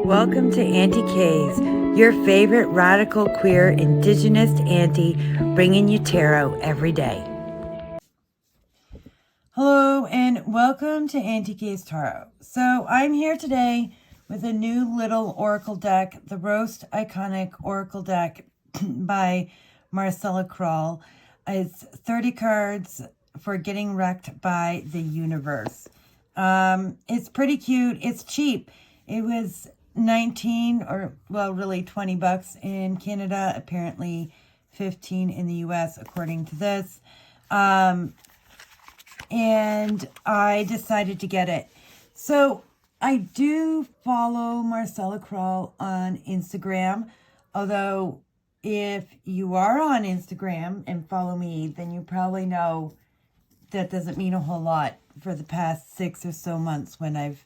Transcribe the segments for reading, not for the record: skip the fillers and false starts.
Welcome to Aunty K's, your favorite radical queer indigenous auntie, bringing you tarot every day. Hello and welcome to Aunty K's Tarot. So I'm here today with a new little oracle deck, the Roast Iconic Oracle deck by Marcella Kroll. It's 30 cards for getting wrecked by the universe. It's pretty cute. It's cheap. It was 19 or well really $20 in Canada, apparently 15 in the US according to this, and I decided to get it. So I do follow Marcella Kroll on Instagram, although if you are on Instagram and follow me, then you probably know that doesn't mean a whole lot for the past 6 or so months when I've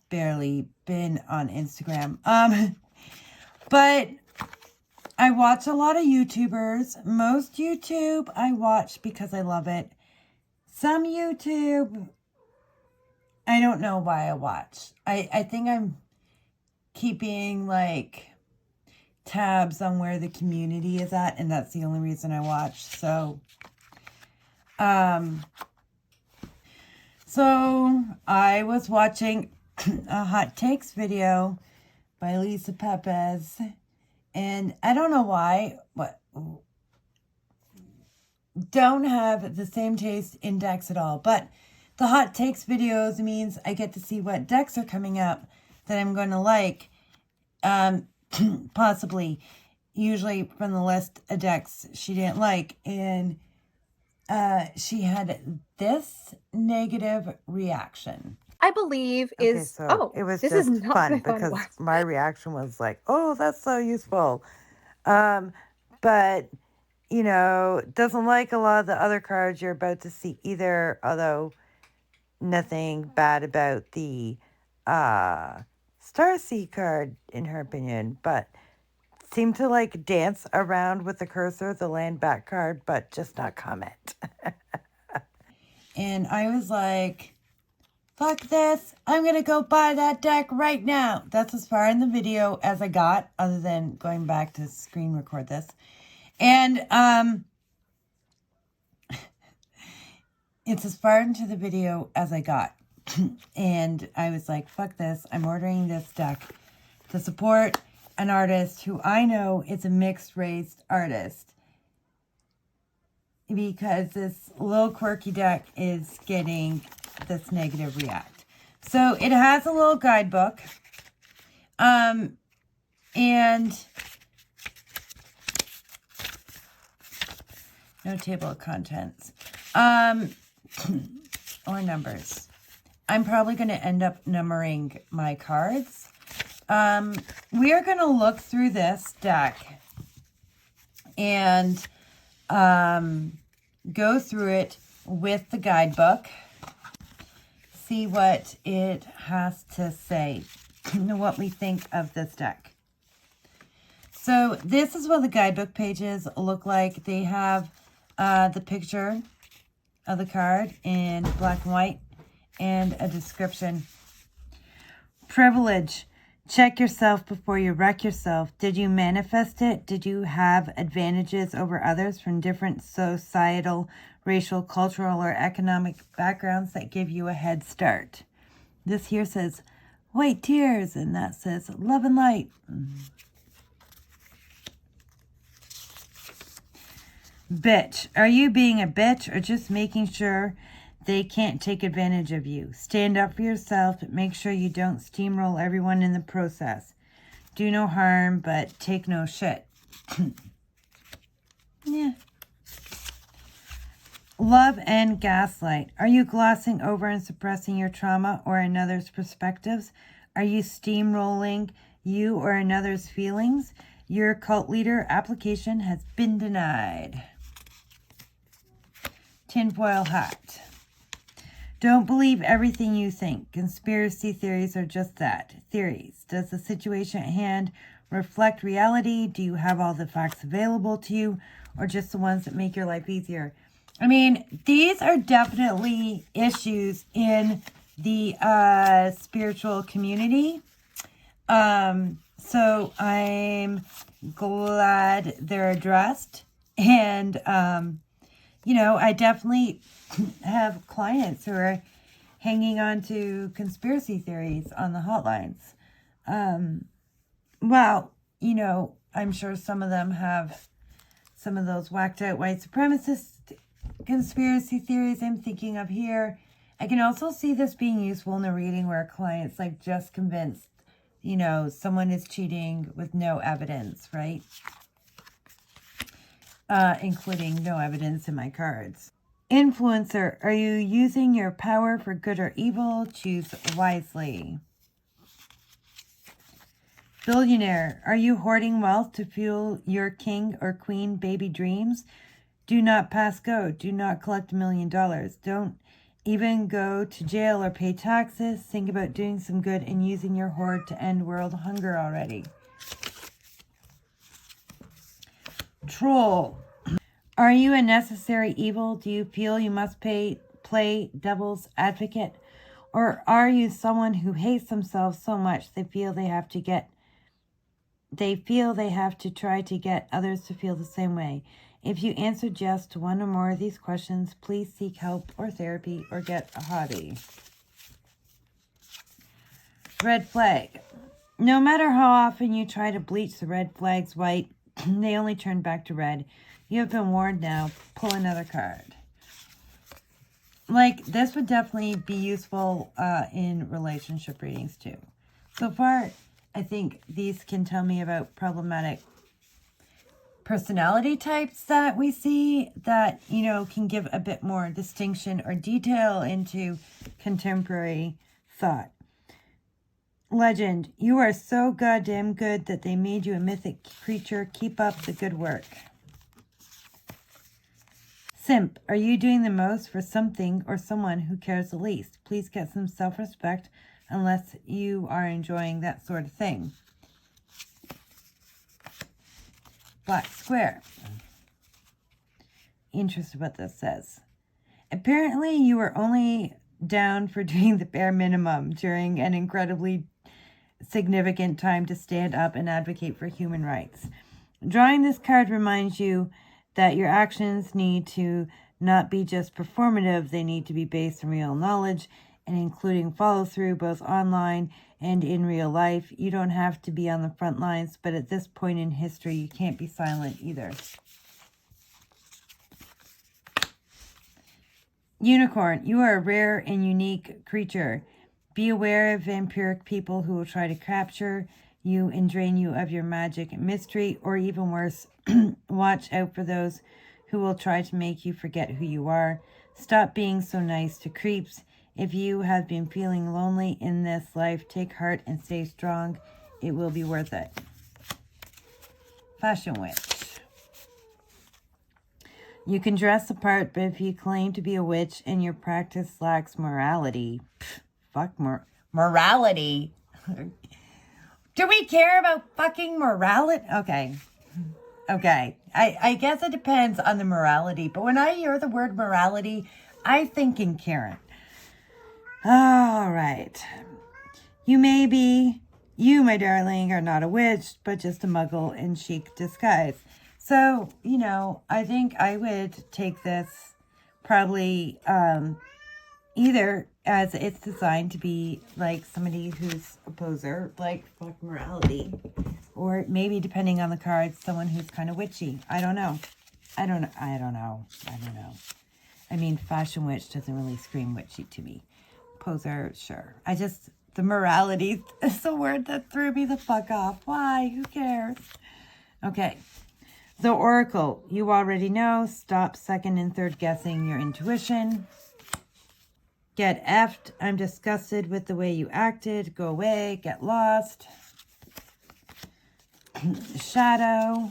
barely been on Instagram. But I watch a lot of YouTubers. Most YouTube I watch because I love it. Some YouTube, I don't know why I watch. I think I'm keeping like tabs on where the community is at, and that's the only reason I watch. So I was watching a hot takes video by Lisa Pepez, and I don't know why, don't have the same taste in decks at all, but the hot takes videos means I get to see what decks are coming up that I'm going to like, possibly, usually from the list of decks she didn't like, and she had this negative reaction. I believe is, Okay, so it was this just is not fun what I thought it because was. my reaction was like, oh, that's so useful. But, you know, doesn't like a lot of the other cards you're about to see either, although nothing bad about the Starseed card, in her opinion, but seemed to like dance around with the cursor, the land back card, but just not comment. And I was like, fuck this, I'm gonna go buy that deck right now. That's as far in the video as I got, other than going back to screen record this. And it's as far into the video as I got. And I was like, fuck this, I'm ordering this deck to support an artist who I know is a mixed-race artist, because this little quirky deck is getting this negative react. So it has a little guidebook, and no table of contents, or numbers. I'm probably going to end up numbering my cards. We are going to look through this deck and go through it with the guidebook, see what it has to say, what we think of this deck. So this is what the guidebook pages look like. They have the picture of the card in black and white and a description. Privilege. Check yourself before you wreck yourself. Did you manifest it? Did you have advantages over others from different societal, racial, cultural, or economic backgrounds that give you a head start? This here says white tears, and that says love and light. Bitch. Are you being a bitch or just making sure they can't take advantage of you? Stand up for yourself, but make sure you don't steamroll everyone in the process. Do no harm, but take no shit. Yeah. Love and gaslight. Are you glossing over and suppressing your trauma or another's perspectives? Are you steamrolling you or another's feelings? Your cult leader application has been denied. Tinfoil hat. Don't believe everything you think. Conspiracy theories are just that, theories. Does the situation at hand reflect reality? Do you have all the facts available to you, or just the ones that make your life easier? I mean, these are definitely issues in the spiritual community. So I'm glad they're addressed. And, I definitely have clients who are hanging on to conspiracy theories on the hotlines. Well, I'm sure some of them have some of those whacked out white supremacist conspiracy theories I'm thinking of here. I can also see this being useful in a reading where a client's like just convinced, someone is cheating with no evidence, right? Including no evidence in my cards. Influencer, are you using your power for good or evil? Choose wisely. Billionaire, are you hoarding wealth to fuel your king or queen baby dreams? Do not pass go. Do not collect $1 million. Don't even go to jail or pay taxes. Think about doing some good and using your hoard to end world hunger already. Troll, are you a necessary evil? Do you feel you must play devil's advocate? Or are you someone who hates themselves so much they feel they have to try to get others to feel the same way? If you answered yes to one or more of these questions, please seek help or therapy or get a hobby. Red flag. No matter how often you try to bleach the red flags white, they only turn back to red. You have been warned now. Pull another card. Like, this would definitely be useful in relationship readings too. So far, I think these can tell me about problematic personality types that we see that, can give a bit more distinction or detail into contemporary thought. Legend, you are so goddamn good that they made you a mythic creature. Keep up the good work. Simp, are you doing the most for something or someone who cares the least? Please get some self-respect unless you are enjoying that sort of thing. Black square. Interesting what this says. Apparently you were only down for doing the bare minimum during an incredibly significant time to stand up and advocate for human rights. Drawing this card reminds you that your actions need to not be just performative, they need to be based on real knowledge and including follow-through both online and in real life. You don't have to be on the front lines, but at this point in history, you can't be silent either. Unicorn, you are a rare and unique creature. Be aware of vampiric people who will try to capture you and drain you of your magic and mystery, or even worse, watch out for those who will try to make you forget who you are. Stop being so nice to creeps. If you have been feeling lonely in this life, take heart and stay strong. It will be worth it. Fashion witch. You can dress the part, but if you claim to be a witch and your practice lacks morality, morality. Do we care about fucking morality? Okay. I guess it depends on the morality, but when I hear the word morality, I think in Karen. All right. You, my darling, are not a witch, but just a muggle in chic disguise. So, I think I would take this probably either as it's designed to be like somebody who's a poser, like fuck morality, or maybe depending on the cards, someone who's kind of witchy. I don't know. I don't know. I mean, fashion witch doesn't really scream witchy to me. Poser, sure. The morality is the word that threw me the fuck off. Why? Who cares? Okay. The Oracle, you already know. Stop second and third guessing your intuition. Get effed. I'm disgusted with the way you acted. Go away. Get lost. Shadow.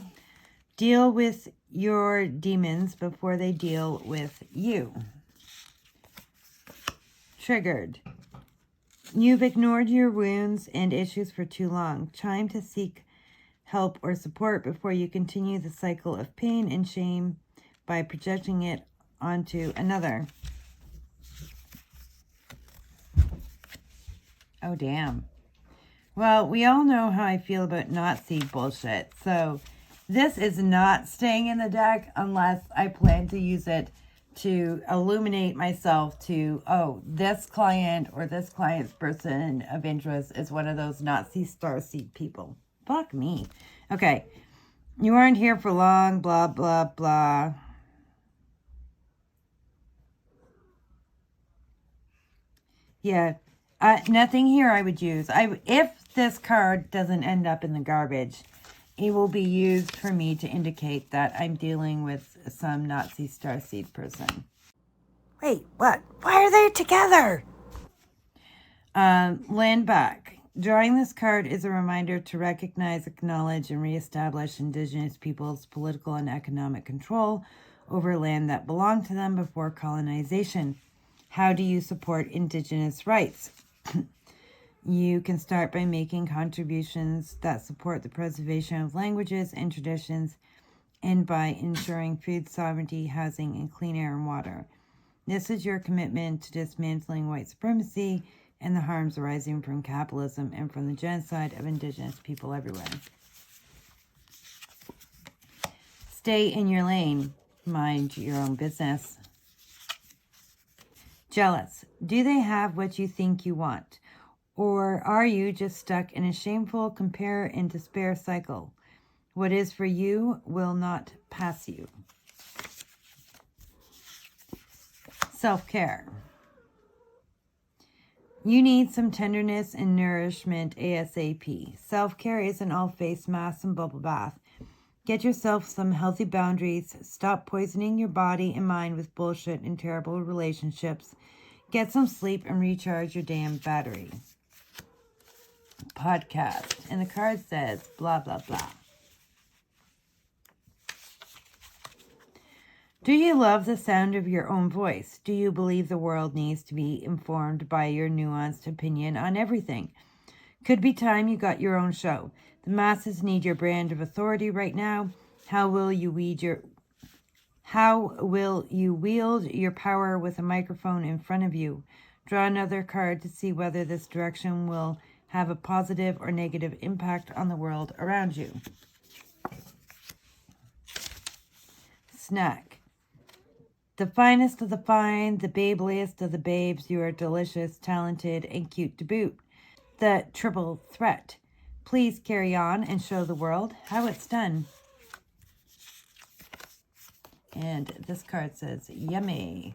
Deal with your demons before they deal with you. Triggered. You've ignored your wounds and issues for too long. Time to seek help or support before you continue the cycle of pain and shame by projecting it onto another. Oh, damn. Well, we all know how I feel about Nazi bullshit. So this is not staying in the deck unless I plan to use it to illuminate myself to, oh, this client or this client's person of interest is one of those Nazi starseed people. Fuck me. Okay. You aren't here for long, blah, blah, blah. Yeah. Nothing here I would use. If this card doesn't end up in the garbage, it will be used for me to indicate that I'm dealing with some Nazi starseed person. Wait, what? Why are they together? Land back. Drawing this card is a reminder to recognize, acknowledge, and reestablish Indigenous peoples' political and economic control over land that belonged to them before colonization. How do you support Indigenous rights? You can start by making contributions that support the preservation of languages and traditions, and by ensuring food sovereignty, housing, and clean air and water. This is your commitment to dismantling white supremacy and the harms arising from capitalism and from the genocide of Indigenous people everywhere. Stay in your lane. Mind your own business. Jealous. Do they have what you think you want? Or are you just stuck in a shameful compare and despair cycle? What is for you will not pass you. Self-care. You need some tenderness and nourishment ASAP. Self-care is an all-face mask and bubble bath. Get yourself some healthy boundaries. Stop poisoning your body and mind with bullshit and terrible relationships. Get some sleep and recharge your damn battery. Podcast. And the card says, blah, blah, blah. Do you love the sound of your own voice? Do you believe the world needs to be informed by your nuanced opinion on everything? Could be time you got your own show. The masses need your brand of authority right now. How will you wield your power with a microphone in front of you? Draw another card to see whether this direction will have a positive or negative impact on the world around you. Snack. The finest of the fine, the babeliest of the babes, you are delicious, talented, and cute to boot. The triple threat. Please carry on and show the world how it's done. And this card says, yummy.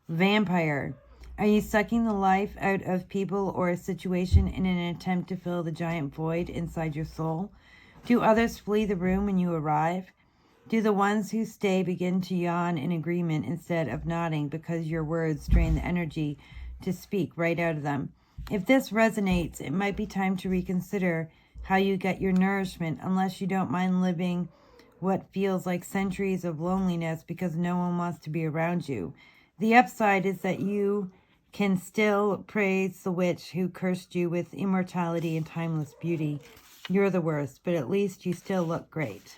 Vampire. Are you sucking the life out of people or a situation in an attempt to fill the giant void inside your soul? Do others flee the room when you arrive? Do the ones who stay begin to yawn in agreement instead of nodding because your words drain the energy to speak right out of them? If this resonates, it might be time to reconsider how you get your nourishment, unless you don't mind living what feels like centuries of loneliness because no one wants to be around you. The upside is that you can still praise the witch who cursed you with immortality and timeless beauty. You're the worst, but at least you still look great.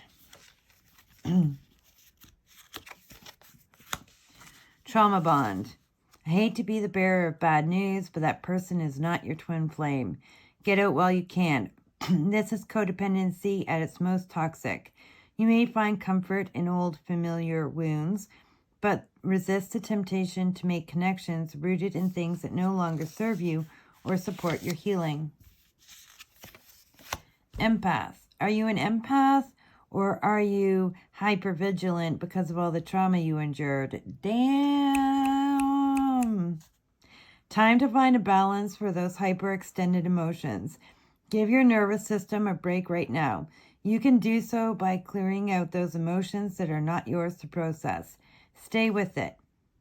Trauma bond. I hate to be the bearer of bad news, but that person is not your twin flame. Get out while you can. This is codependency at its most toxic. You may find comfort in old familiar wounds, but resist the temptation to make connections rooted in things that no longer serve you or support your healing. Empath. Are you an empath? Or are you hypervigilant because of all the trauma you endured? Damn. Time to find a balance for those hyperextended emotions. Give your nervous system a break right now. You can do so by clearing out those emotions that are not yours to process. Stay with it.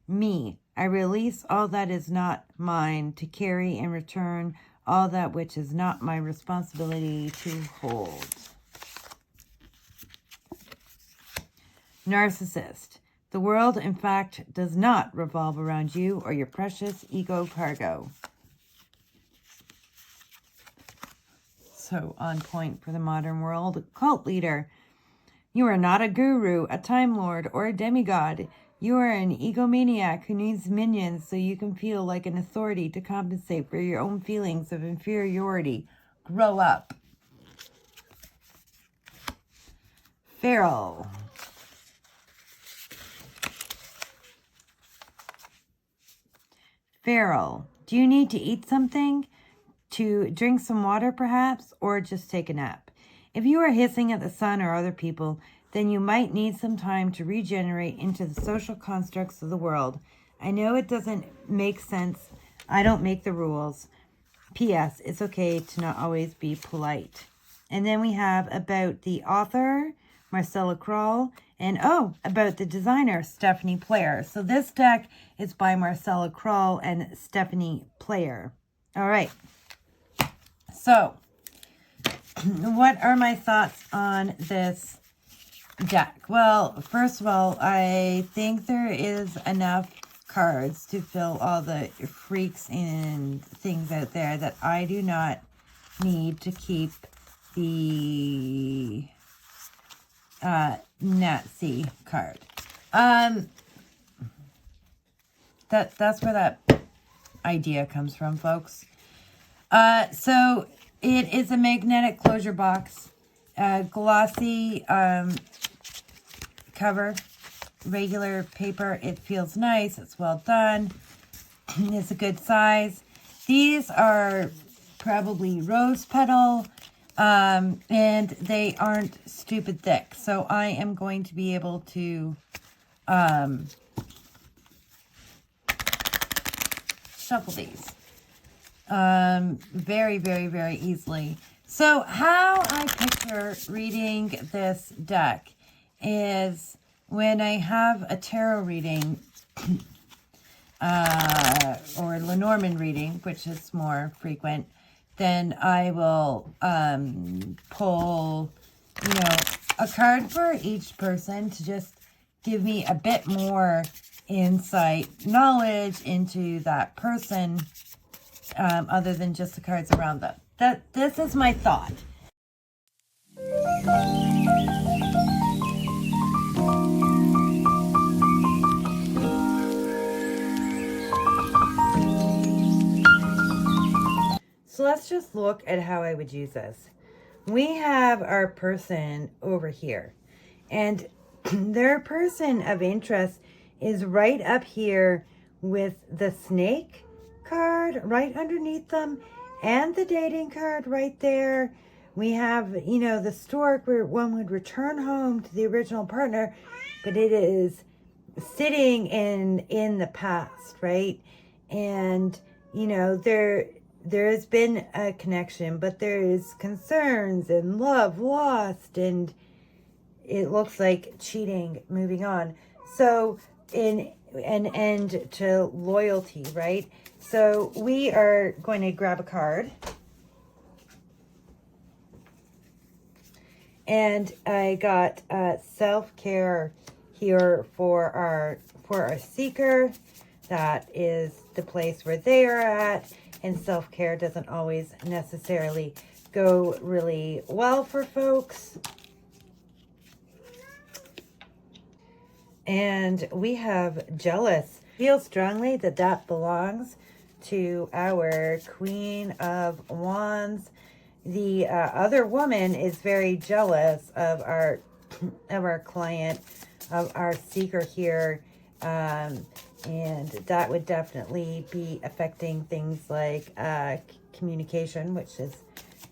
Me. I release all that is not mine to carry and return all that which is not my responsibility to hold. Narcissist. The world, in fact, does not revolve around you or your precious ego cargo. So on point for the modern world. Cult leader. You are not a guru, a time lord, or a demigod. You are an egomaniac who needs minions so you can feel like an authority to compensate for your own feelings of inferiority. Grow up. Feral. Feral. Do you need to eat something? To drink some water perhaps? Or just take a nap? If you are hissing at the sun or other people, then you might need some time to regenerate into the social constructs of the world. I know it doesn't make sense. I don't make the rules. P.S. It's okay to not always be polite. And then we have about the author, Marcella Kroll, and about the designer, Stephanie Player. So this deck is by Marcella Kroll and Stephanie Player. All right. So, what are my thoughts on this deck? Well, first of all, I think there is enough cards to fill all the freaks and things out there that I do not need to keep the Nazi card. That's where that idea comes from, folks. So it is a magnetic closure box, glossy cover, regular paper. It feels nice. It's well done. It's a good size. These are probably rose petal, and they aren't stupid thick. So I am going to be able to shuffle these very, very, very easily. So how I picture reading this deck is when I have a tarot reading or Lenormand reading, which is more frequent, then I will pull, a card for each person to just give me a bit more insight, knowledge into that person, other than just the cards around them. This is my thought. So let's just look at how I would use this. We have our person over here, and their person of interest is right up here with the snake card right underneath them and the dating card right there. We have, the stork where one would return home to the original partner, but it is sitting in the past, right? And, there has been a connection, but there is concerns and love lost, and it looks like cheating moving on. So in an end to loyalty, right? So we are going to grab a card. And I got self-care here for our seeker. That is the place where they are at. And self-care doesn't always necessarily go really well for folks. And we have jealous. Feel strongly that belongs to our Queen of Wands. The other woman is very jealous of our client, of our seeker here. And that would definitely be affecting things like communication, which is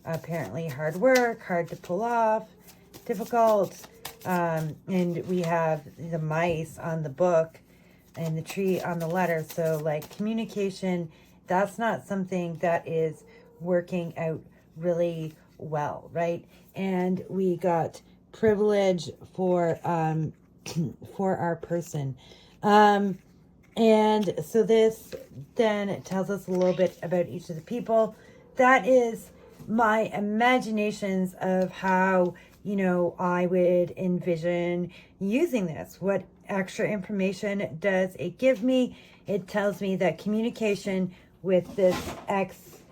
apparently hard work, hard to pull off, difficult. And we have the mice on the book and the tree on the letter. So like communication, that's not something that is working out really well, right? And we got privilege for our person. And so this then tells us a little bit about each of the people. That is my imaginations of how, I would envision using this. What extra information does it give me? It tells me that communication with this ex,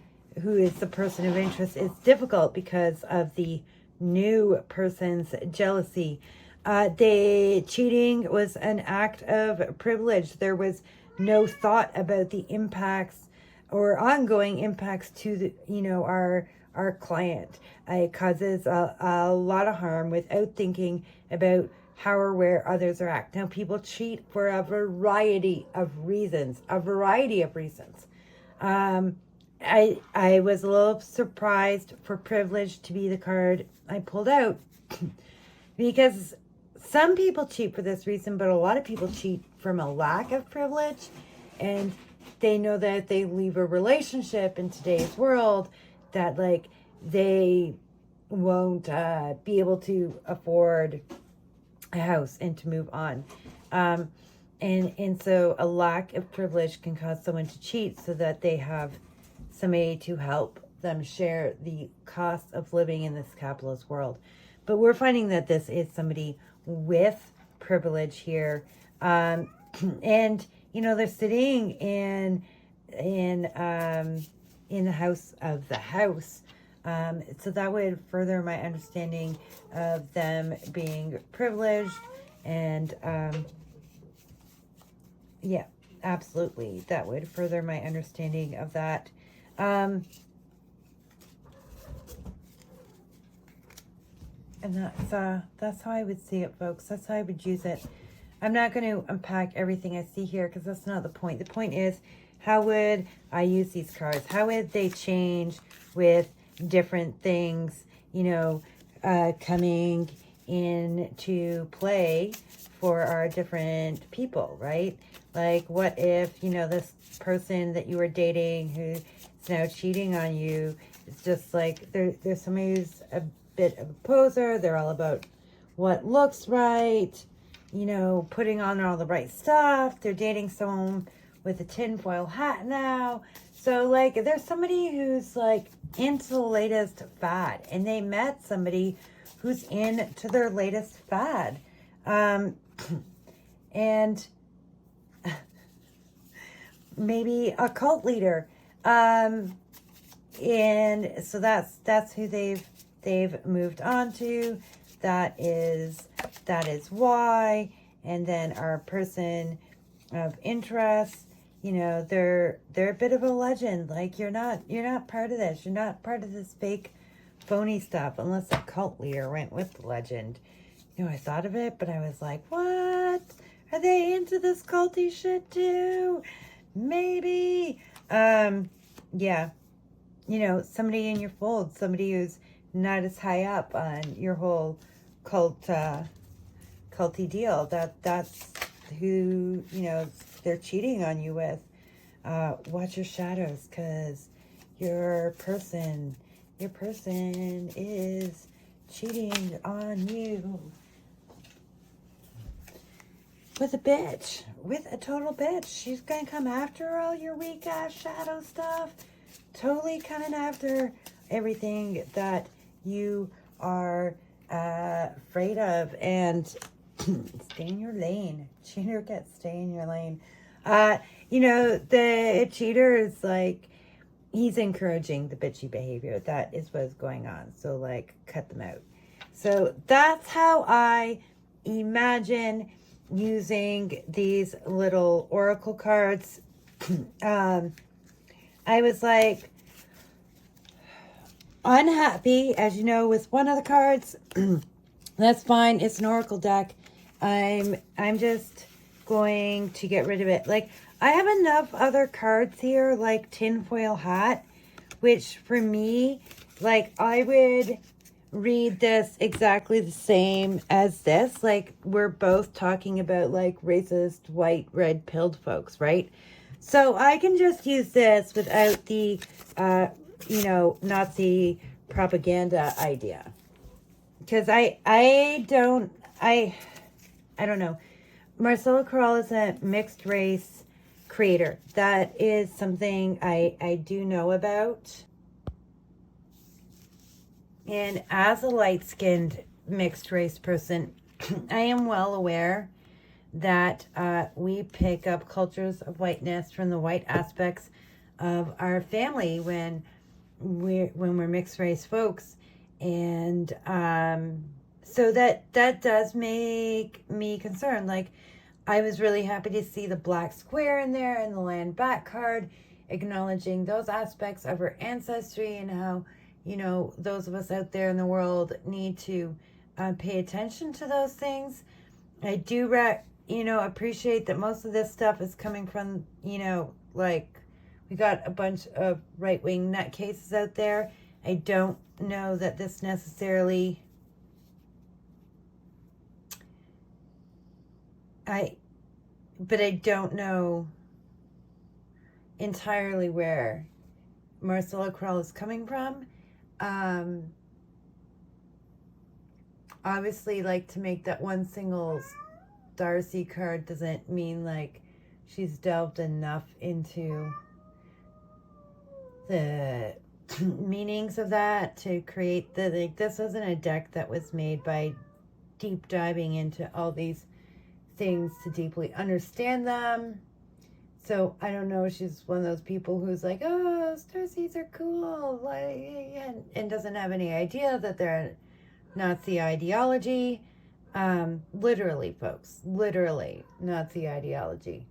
who is the person of interest, is difficult because of the new person's jealousy. Cheating was an act of privilege. There was no thought about the impacts or ongoing impacts to our client. It causes a lot of harm without thinking about how or where others are acting. Now, people cheat for a variety of reasons. I was a little surprised for privilege to be the card I pulled out because some people cheat for this reason, but a lot of people cheat from a lack of privilege, and they know that if they leave a relationship in today's world, that like they won't be able to afford a house and to move on. And so a lack of privilege can cause someone to cheat so that they have somebody to help them share the cost of living in this capitalist world. But we're finding that this is somebody with privilege here. And they're sitting in the house of the house. So that would further my understanding of them being privileged. And yeah, absolutely. That would further my understanding of that. And that's how I would see it, folks. That's how I would use it. I'm not going to unpack everything I see here because that's not the point. The point is, how would I use these cards? How would they change with different things, coming into play for our different people, right? Like, what if, this person that you were dating who's now cheating on you, it's just like there's somebody who's a bit of a poser. They're all about what looks right, putting on all the right stuff. They're dating someone with a tinfoil hat now. So, like, there's somebody who's, like, into the latest fad. And they met somebody who's into their latest fad. And maybe a cult leader. And so that's who they've moved on to. That is why. And then our person of interest, they're a bit of a legend. Like, you're not part of this. You're not part of this fake phony stuff unless a cult leader went with the legend. I thought of it, but I was like, what? Are they into this culty shit too? Maybe. Yeah. Somebody in your fold, somebody who's not as high up on your whole culty deal. That's who, they're cheating on you with. Watch your shadows, because your person is cheating on you with a bitch, with a total bitch. She's gonna come after all your weak ass shadow stuff, totally coming after everything that you are afraid of. And stay in your lane. Cheater gets stay in your lane. The cheater is like, he's encouraging the bitchy behavior. That is what's going on. So, like, cut them out. So that's how I imagine using these little oracle cards. I was like unhappy, as you know, with one of the cards. That's fine. It's an oracle deck. I'm just going to get rid of it. Like, I have enough other cards here, like tinfoil hat, which for me, like, I would read this exactly the same as this. Like, we're both talking about, like, racist, white, red-pilled folks, right? So I can just use this without the, Nazi propaganda idea. Because I don't know. Marcella Corral is a mixed race creator. That is something I do know about. And as a light-skinned mixed race person, I am well aware that we pick up cultures of whiteness from the white aspects of our family when we're mixed race folks. And So that does make me concerned. Like, I was really happy to see the black square in there and the land back card, acknowledging those aspects of her ancestry and how, those of us out there in the world need to pay attention to those things. I do, appreciate that most of this stuff is coming from, like, we got a bunch of right-wing nutcases out there. I don't know that this necessarily... But I don't know entirely where Marcella Krall is coming from. Obviously, like, to make that one single Darcy card doesn't mean, like, she's delved enough into the meanings of that to create this wasn't a deck that was made by deep diving into all these things to deeply understand them. So I don't know, she's one of those people who's like, oh, starseeds are cool, like, and doesn't have any idea that they're Nazi ideology. Literally, folks, literally Nazi ideology.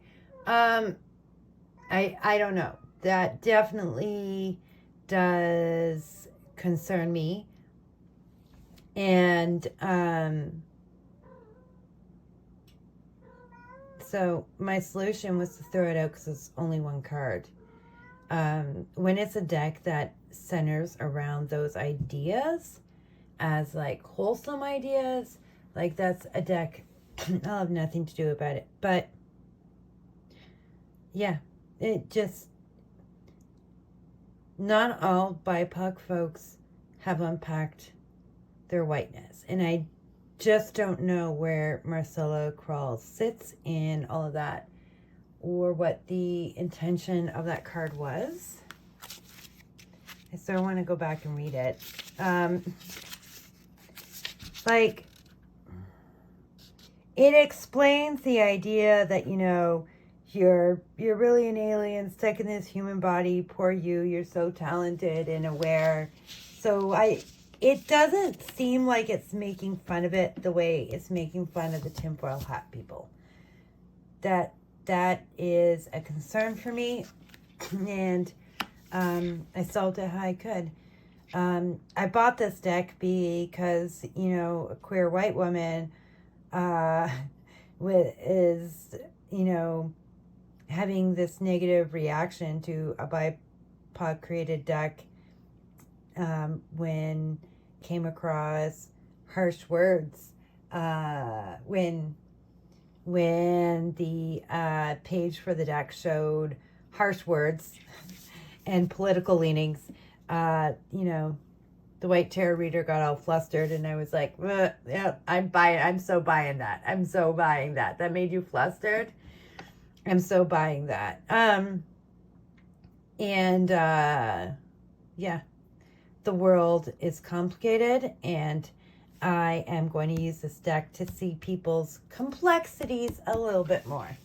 I don't know. That definitely does concern me. And so my solution was to throw it out because it's only one card. When it's a deck that centers around those ideas as, like, wholesome ideas, like, that's a deck I'll have nothing to do about it. But yeah, it just, not all BIPOC folks have unpacked their whiteness, and I just don't know where Marcella Krall sits in all of that, or what the intention of that card was. I sort of want to go back and read it. Like, it explains the idea that, you're really an alien stuck in this human body. Poor you. You're so talented and aware. So it doesn't seem like it's making fun of it the way it's making fun of the tinfoil hat people. That is a concern for me, and I solved it how I could. I bought this deck because, a queer white woman is, having this negative reaction to a BIPOC created deck when came across harsh words when the page for the deck showed harsh words and political leanings. The White Tarot reader got all flustered, and I was like, yeah, I'm so buying that. I'm so buying that. That made you flustered? I'm so buying that. Yeah, the world is complicated, and I am going to use this deck to see people's complexities a little bit more.